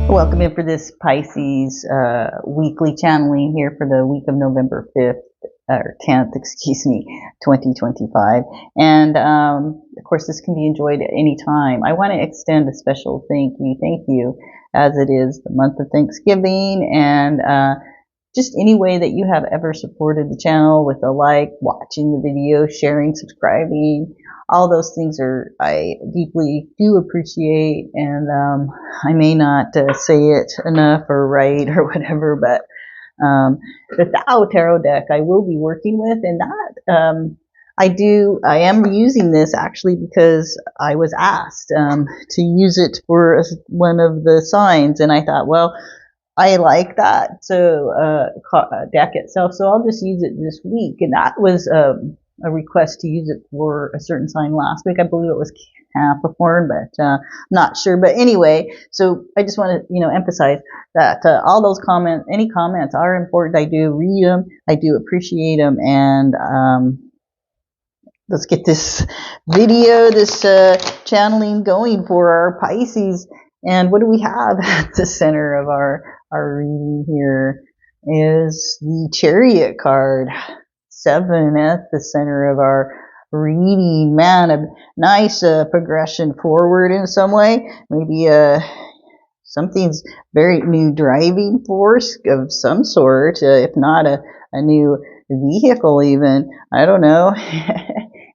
Welcome in for this Pisces weekly channeling here for the week of November 5th, or 10th, excuse me, 2025. And of course, this can be enjoyed at any time. I want to extend a special thank you, as it is the month of Thanksgiving, and just any way that you have ever supported the channel with a like, watching the video, sharing, subscribing. All those things I deeply do appreciate, and I may not say it enough or right or whatever, but the Tao Tarot deck I will be working with, and that I am using this actually because I was asked to use it for one of the signs, and I thought, well, I like that deck itself, so I'll just use it this week, and that was a request to use it for a certain sign last week. I believe it was Capricorn, but not sure. But anyway, so I just want to emphasize that all those any comments are important. I do read them, I do appreciate them, and let's get this video, this channeling going for our Pisces. And what do we have at the center of our reading here is the Chariot card. 7 at the center of our reading. Man, a nice progression forward in some way. Maybe something's very new driving force of some sort, if not a new vehicle even. I don't know.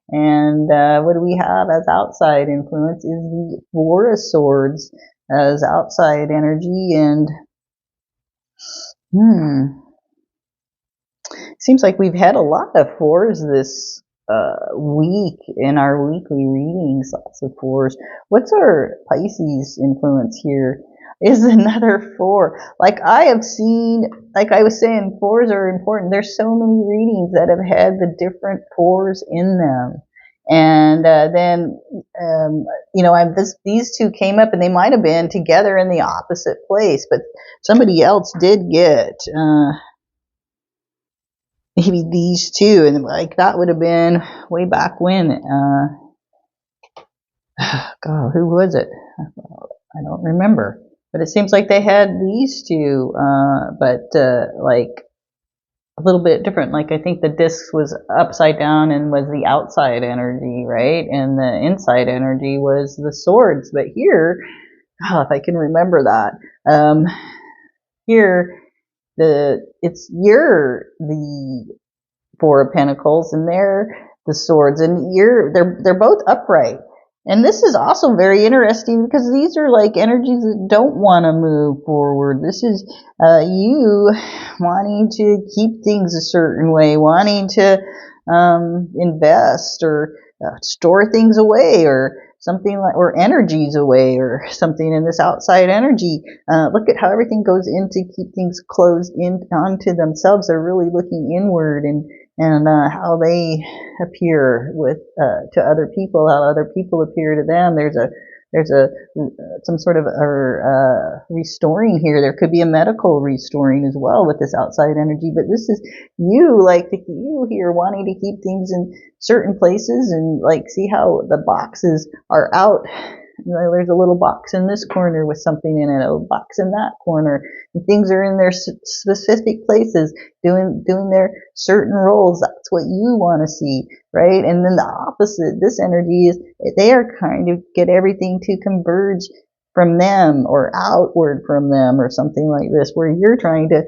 And what do we have as outside influence is the Four of Swords as outside energy, and seems like we've had a lot of fours this week in our weekly readings. Lots of fours. What's our Pisces influence here? Is another 4. Like I have seen, like I was saying, 4s are important. There's so many readings that have had the different 4s in them. And then, these two came up, and they might have been together in the opposite place, but somebody else did get maybe these two, and like that would have been way back when. God, who was it? I don't remember. But it seems like they had these two, but like a little bit different. Like I think the disc was upside down and was the outside energy, right? And the inside energy was the swords. But here, if I can remember that, here you're the 4 of Pentacles, and they're the swords, and they're both upright. And this is also very interesting because these are like energies that don't want to move forward. This is you wanting to keep things a certain way, wanting to invest or store things away, or something like, or energies away, or something in this outside energy. Look at how everything goes in to keep things closed in onto themselves. They're really looking inward, and how they appear with to other people, how other people appear to them. There's some sort of restoring here. There could be a medical restoring as well with this outside energy, but this is you, like you here, wanting to keep things in certain places, and like see how the boxes are out. There's a little box in this corner with something in it, a box in that corner, and things are in their specific places, doing their certain roles. That's what you want to see, right? And then the opposite, this energy is they are trying to get everything to converge from them or outward from them, or something like this, where you're trying to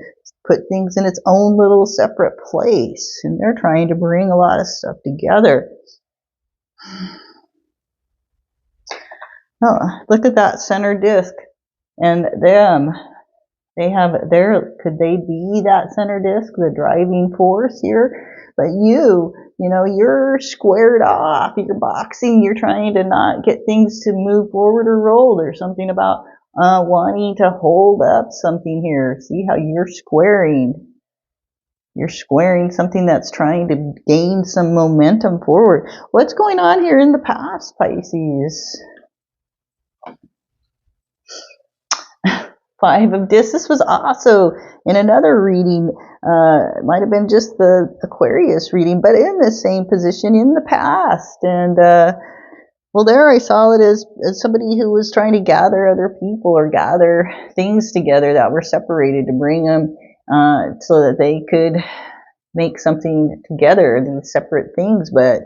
put things in its own little separate place, and they're trying to bring a lot of stuff together. Oh, look at that center disc, and them. They have could they be that center disc, the driving force here? But you're squared off, you're boxing, you're trying to not get things to move forward or roll. There's something about wanting to hold up something here. See how you're squaring. You're squaring something that's trying to gain some momentum forward. What's going on here in the past, Pisces? 5 of Discs. This was also in another reading. It might have been just the Aquarius reading, but in the same position in the past. And Well, there I saw it as somebody who was trying to gather other people or gather things together that were separated to bring them so that they could make something together, these separate things. But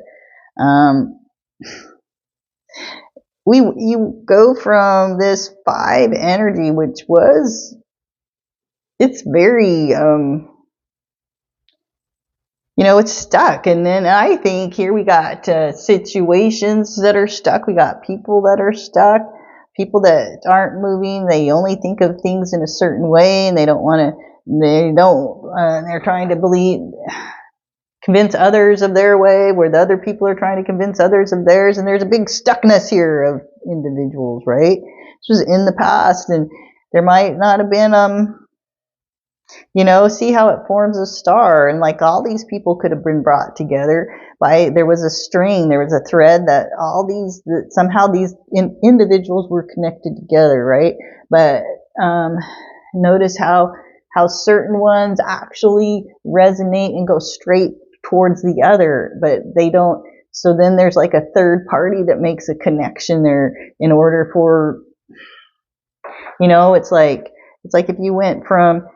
you go from this 5 energy, which was, it's very it's stuck. And then I think here we got situations that are stuck. We got people that are stuck, people that aren't moving. They only think of things in a certain way, and they're trying to convince others of their way, where the other people are trying to convince others of theirs. And there's a big stuckness here of individuals, right? This was in the past, and there might not have been see how it forms a star, and like all these people could have been brought together there was a string, there was a thread that somehow these individuals were connected together, right? But notice how certain ones actually resonate and go straight towards the other, but they don't. So then there's like a third party that makes a connection there in order for, it's like if you went from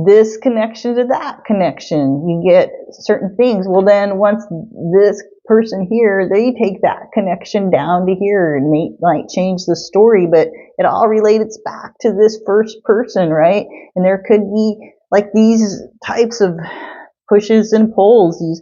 this connection to that connection, you get certain things. Well, then once this person here, they take that connection down to here and might change the story, but it all relates back to this first person, right? And there could be like these types of pushes and pulls. These,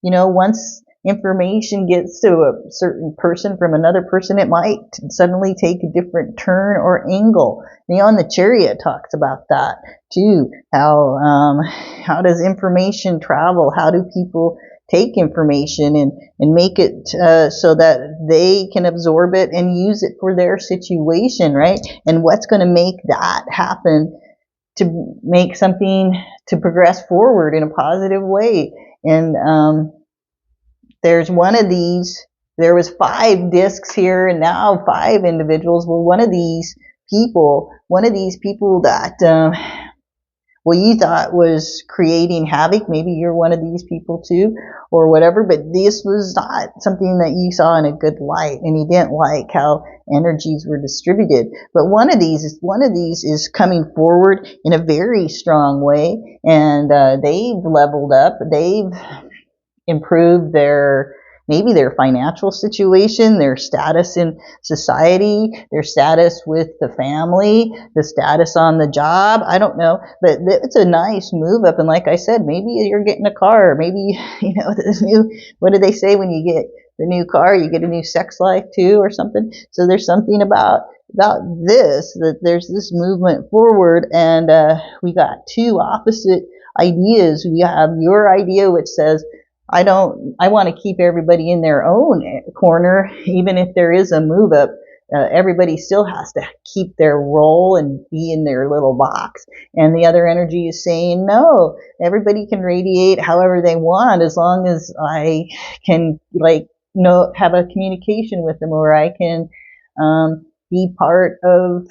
once information gets to a certain person from another person, it might suddenly take a different turn or angle. On the Chariot talks about that too. How does information travel? How do people take information and make it so that they can absorb it and use it for their situation, right? And what's going to make that happen to make something to progress forward in a positive way? And there's one of these. There was 5 discs here, and now 5 individuals. Well, one of these people that you thought was creating havoc, maybe you're one of these people too, or whatever, but this was not something that you saw in a good light, and you didn't like how energies were distributed. But one of these is coming forward in a very strong way, and they've leveled up, they've improved their financial situation, their status in society, their status with the family, the status on the job. I don't know, but it's a nice move up. And like I said, maybe you're getting a car. Maybe, what do they say when you get the new car? You get a new sex life too, or something. So there's something about this, that there's this movement forward, and we got 2 opposite ideas. We have your idea, which says, I want to keep everybody in their own corner, even if there is a move up. Everybody still has to keep their role and be in their little box. And the other energy is saying, no, everybody can radiate however they want, as long as I can have a communication with them, or I can be part of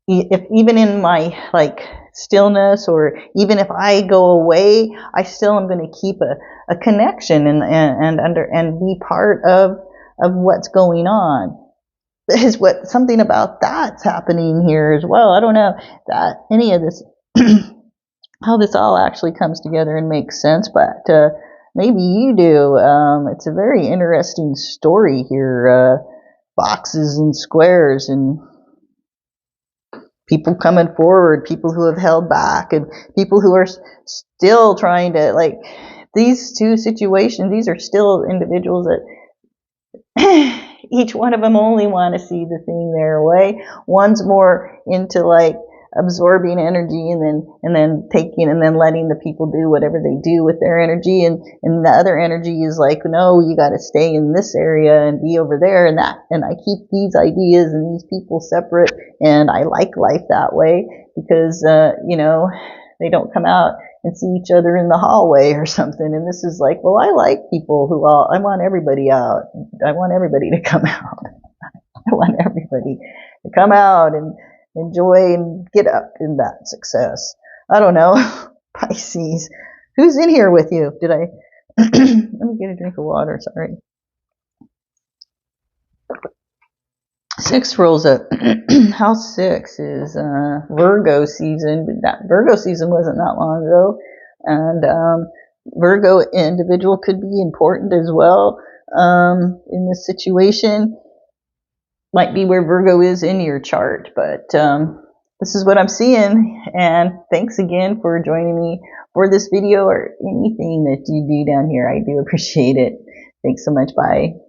if even in my stillness, or even if I go away, I still am going to keep a connection and be part of what's going on. Is something about that's happening here as well. I don't know that any of this how this all actually comes together and makes sense, but maybe you do. It's a very interesting story here. Boxes and squares, and people coming forward, people who have held back, and people who are still trying to, these 2 situations, these are still individuals that each one of them only want to see the thing their way. One's more into absorbing energy and then taking and then letting the people do whatever they do with their energy, and the other energy is no, you got to stay in this area and be over there, and I keep these ideas and these people separate, and I like life that way, because they don't come out and see each other in the hallway or something. And this is well, I like people I want everybody out. I want everybody to come out. I want everybody to come out and enjoy and get up in that success. I don't know. Pisces. Who's in here with you? Did I? Let me get a drink of water. Sorry. 6 rolls up. House 6 is Virgo season, but that Virgo season wasn't that long ago. And Virgo individual could be important as well in this situation. Might be where Virgo is in your chart, but this is what I'm seeing. And thanks again for joining me for this video or anything that you do down here. I do appreciate it. Thanks so much. Bye.